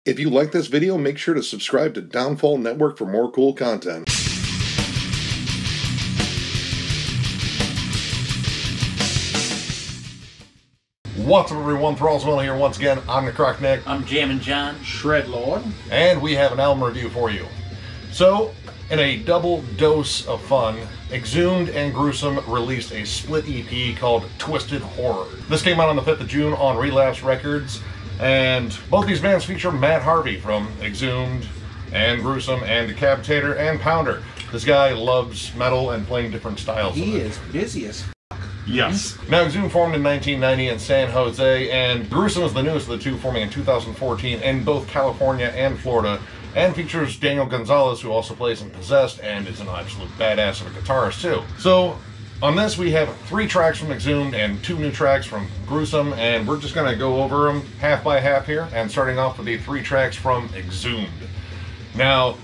If you like this video, make sure to subscribe to Downfall Network for more cool content. What's up, everyone? Thralls here once again. I'm Necrotic Nick. I'm Jammin John. Shredlord. And we have an album review for you. So, in a double dose of fun, Exhumed and Gruesome released a split EP called Twisted Horror. This came out on the 5th of June on Relapse Records, and both these bands feature Matt Harvey from Exhumed and Gruesome and Decapitator and Pounder. This guy loves metal and playing different styles. He is busy as f***. Yes. Now, Exhumed formed in 1990 in San Jose, and Gruesome is the newest of the two, forming in 2014 in both California and Florida, and features Daniel Gonzalez, who also plays in Possessed and is an absolute badass of a guitarist too. So, on this we have 3 tracks from Exhumed and 2 new tracks from Gruesome, and we're just going to go over them half by half here, and starting off with the 3 tracks from Exhumed. Now,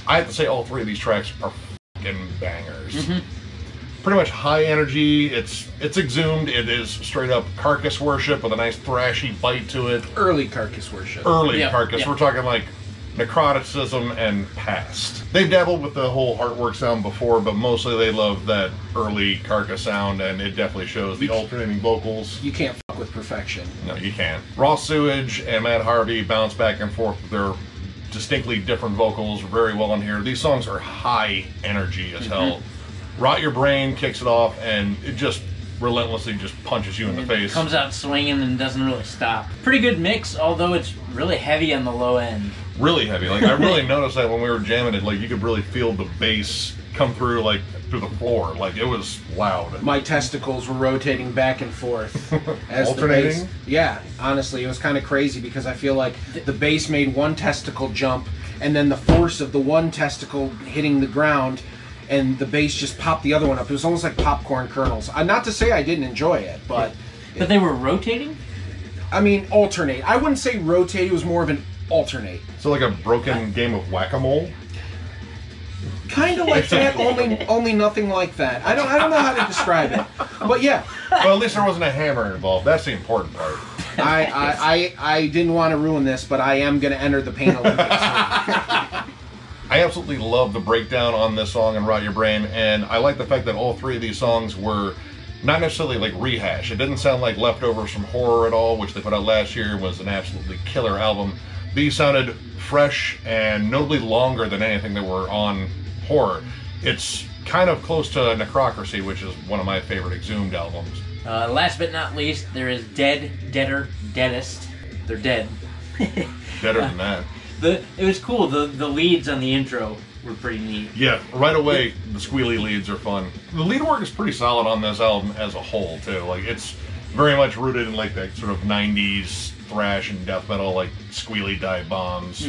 I have to say all 3 of these tracks are fucking bangers. Pretty much high energy. It's Exhumed. It is straight up carcass worship with a nice thrashy bite to it. Early carcass worship. Early carcass. We're talking like Necroticism and past. They've dabbled with the whole Heartwork sound before, but mostly they love that early carcass sound, and it definitely shows. The alternating vocals. You can't fuck with perfection. No, you can't. Raw Sewage and Matt Harvey bounce back and forth with their distinctly different vocals very well in here. These songs are high energy as hell. Rot Your Brain kicks it off, and it just relentlessly just punches you in the face. Comes out swinging and doesn't really stop. Pretty good mix, although it's really heavy on the low end. Really heavy. Like, I really noticed that when we were jamming it, like, you could really feel the bass come through, like, through the floor. Like, it was loud. My testicles were rotating back and forth. As Alternating? The bass, yeah, honestly, it was kind of crazy because I feel like the bass made one testicle jump, and then the force of the one testicle hitting the ground, and the bass just popped the other one up. It was almost like popcorn kernels. Not to say I didn't enjoy it, but... But they were rotating? I mean, alternate. I wouldn't say rotate, it was more of an alternate. So like a broken game of whack-a-mole? Kind of like that, only nothing like that. I don't know how to describe it, but yeah. Well, at least there wasn't a hammer involved. That's the important part. I didn't want to ruin this, but I am going to enter the Pain Olympics. I absolutely love the breakdown on this song and Rot Your Brain, and I like the fact that all 3 of these songs were not necessarily like rehash. It didn't sound like leftovers from Horror at all, which they put out last year, was an absolutely killer album. These sounded fresh and notably longer than anything that were on Horror. It's kind of close to Necrocracy, which is one of my favorite Exhumed albums. Last but not least, there is Dead, Deader, Deadest. They're dead. Better than that. It was cool. The leads on the intro were pretty neat. Yeah, right away, the squealy leads are fun. The lead work is pretty solid on this album as a whole, too. Like, it's very much rooted in, like, that sort of 90s thrash and death metal, like, squealy dive bombs.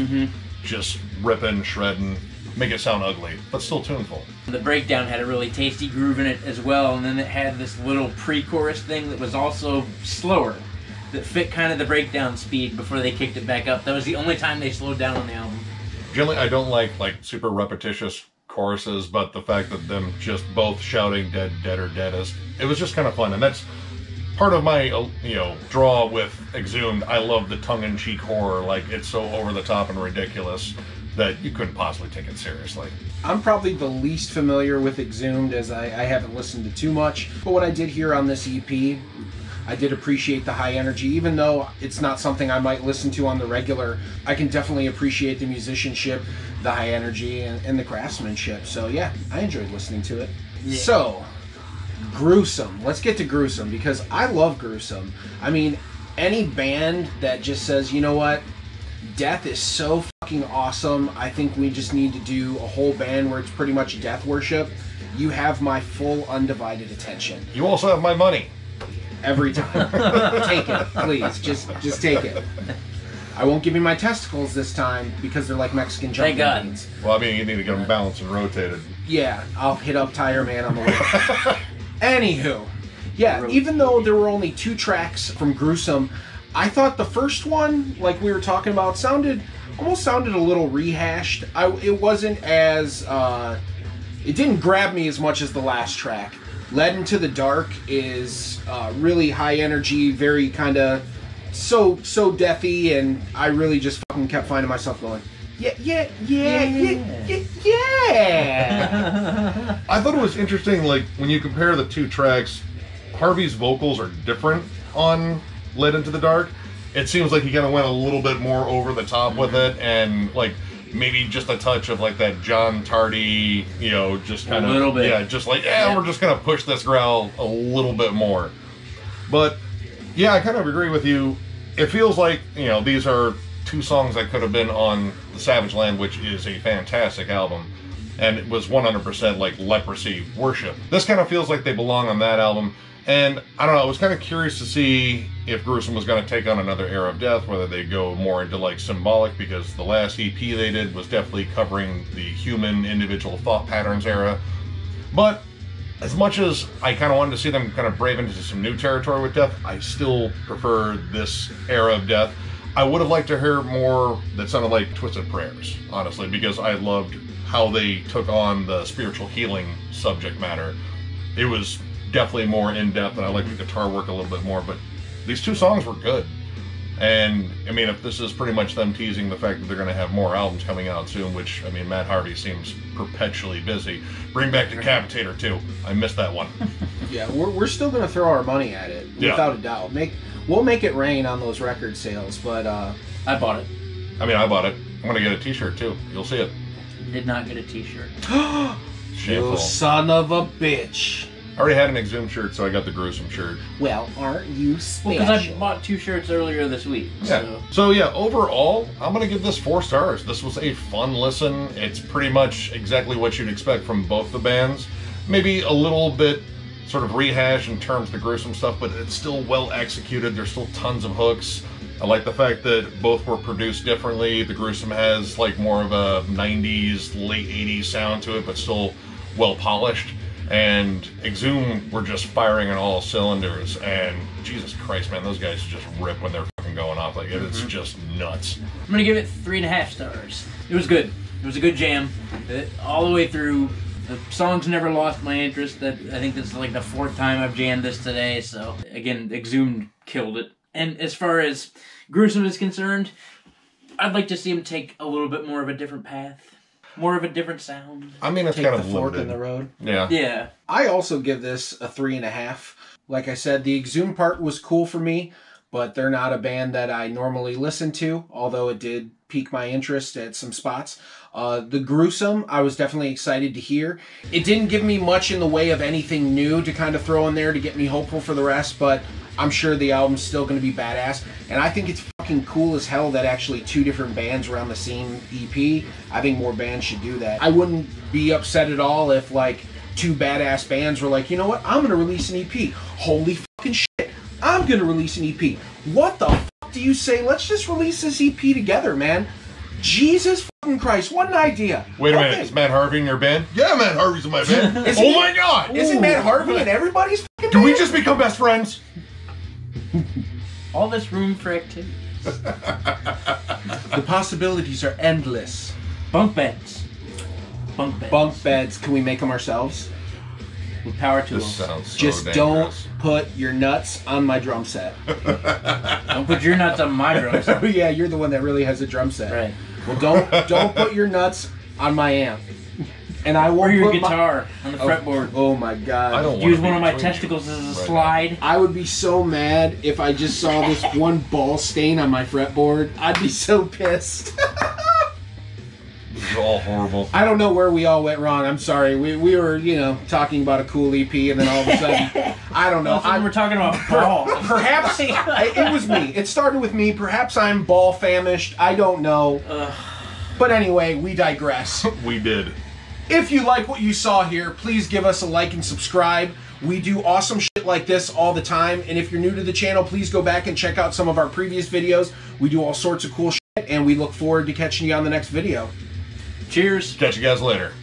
Just ripping, shredding, make it sound ugly, but still tuneful. The breakdown had a really tasty groove in it as well, and then it had this little pre-chorus thing that was also slower, that fit kind of the breakdown speed before they kicked it back up. That was the only time they slowed down on the album. Generally, I don't like super repetitious choruses, but the fact that them just both shouting dead, deader, deadest, it was just kind of fun, and that's part of my, draw with Exhumed. I love the tongue-in-cheek horror. Like, it's so over-the-top and ridiculous that you couldn't possibly take it seriously. I'm probably the least familiar with Exhumed, as I haven't listened to too much, but what I did hear on this EP, I did appreciate the high energy. Even though it's not something I might listen to on the regular, I can definitely appreciate the musicianship, the high energy, and the craftsmanship. So yeah, I enjoyed listening to it. Yeah. So, Gruesome. Let's get to Gruesome, because I love Gruesome. I mean, any band that just says, you know what, death is so fucking awesome, I think we just need to do a whole band where it's pretty much death worship, you have my full undivided attention. You also have my money. Every time. Take it, please. Just take it. I won't give you my testicles this time because they're like Mexican jumping beans. Well, I mean, you need to get them balanced and rotated. Yeah, I'll hit up Tire Man on the way. Anywho, yeah, even though there were only 2 tracks from Gruesome, I thought the first one, like we were talking about, almost sounded a little rehashed. It wasn't as, it didn't grab me as much as the last track. Led Into the Dark is really high energy, very kind of so deathy, and I really just fucking kept finding myself going, yeah. I thought it was interesting, like, when you compare the two tracks, Harvey's vocals are different on Led Into the Dark. It seems like he kind of went a little bit more over the top with it, and, like, maybe just a touch of, like, that John Tardy, you know, just kind of... A little bit. Yeah, just like, we're just going to push this growl a little bit more. But, yeah, I kind of agree with you. It feels like, you know, these are two songs that could have been on The Savage Land, which is a fantastic album, and it was 100% like Leprosy Worship. This kind of feels like they belong on that album, and I don't know, I was kind of curious to see if Gruesome was going to take on another era of death, whether they go more into like symbolic, because the last EP they did was definitely covering the human individual thought patterns era. But as much as I kind of wanted to see them kind of brave into some new territory with death, I still prefer this era of death. I would have liked to hear more that sounded like Twisted Prayers, honestly, because I loved how they took on the spiritual healing subject matter. It was definitely more in-depth, and I liked the guitar work a little bit more, but these two songs were good. And, I mean, if this is pretty much them teasing the fact that they're going to have more albums coming out soon, which, I mean, Matt Harvey seems perpetually busy. Bring back Decapitator, too. I missed that one. Yeah, we're still going to throw our money at it, without a doubt. We'll make it rain on those record sales, but... I bought it. I mean, I bought it. I'm going to get a t-shirt, too. You'll see it. Did not get a t-shirt. Shameful. You son of a bitch. I already had an Exhumed shirt, so I got the Gruesome shirt. Well, aren't you special? Well, because I bought 2 shirts earlier this week. Yeah. So, yeah, overall, I'm going to give this 4 stars. This was a fun listen. It's pretty much exactly what you'd expect from both the bands. Maybe a little bit sort of rehash in terms of the Gruesome stuff, but it's still well executed. There's still tons of hooks. I like the fact that both were produced differently. The Gruesome has like more of a 90s, late 80s sound to it, but still well polished. And Exhumed were just firing on all cylinders, and Jesus Christ, man, those guys just rip when they're fucking going off. Like, it's just nuts. I'm gonna give it 3.5 stars. It was good. It was a good jam. All the way through. The songs never lost my interest. I think this is like the 4th time I've jammed this today, so again, Exhumed killed it. And as far as Gruesome is concerned, I'd like to see him take a little bit more of a different path. More of a different sound. I mean, it's Take kind the of fork limited. in the road. Yeah. Yeah. I also give this a 3.5. Like I said, the Exhumed part was cool for me, but they're not a band that I normally listen to, although it did pique my interest at some spots. The Gruesome, I was definitely excited to hear. It didn't give me much in the way of anything new to kind of throw in there to get me hopeful for the rest, but I'm sure the album's still going to be badass. And I think it's fucking cool as hell that actually 2 different bands were on the same EP. I think more bands should do that. I wouldn't be upset at all if, like, 2 badass bands were like, you know what, I'm going to release an EP. Holy fucking shit, I'm going to release an EP. What the fuck do you say? Let's just release this EP together, man. Jesus fucking Christ, what an idea. Wait a minute, is Matt Harvey in your band? Yeah, Matt Harvey's in my band. Oh my god! Isn't Matt Harvey in everybody's fucking Do band? we just become best friends? All this room for activity. The possibilities are endless. Bunk beds. Bunk beds. Bunk beds, can we make them ourselves? With power tools. This sounds so Just dangerous. don't put your nuts on my drum set. Don't put your nuts on my drums. Oh yeah, you're the one that really has a drum set. Right. Well, don't put your nuts on my amp. And I Or won't your put guitar on the fretboard. Oh my god. I don't Use wanna one be of my between you testicles as a right slide. I would be so mad if I just saw this one ball stain on my fretboard. I'd be so pissed. This is all horrible. I don't know where we all went wrong. I'm sorry. We were, you know, talking about a cool EP, and then all of a sudden, I don't know. We're talking about balls. Perhaps it was me. It started with me. Perhaps I'm ball famished. I don't know. But anyway, we digress. We did. If you like what you saw here, please give us a like and subscribe. We do awesome shit like this all the time. And if you're new to the channel, please go back and check out some of our previous videos. We do all sorts of cool shit, and we look forward to catching you on the next video. Cheers. Catch you guys later.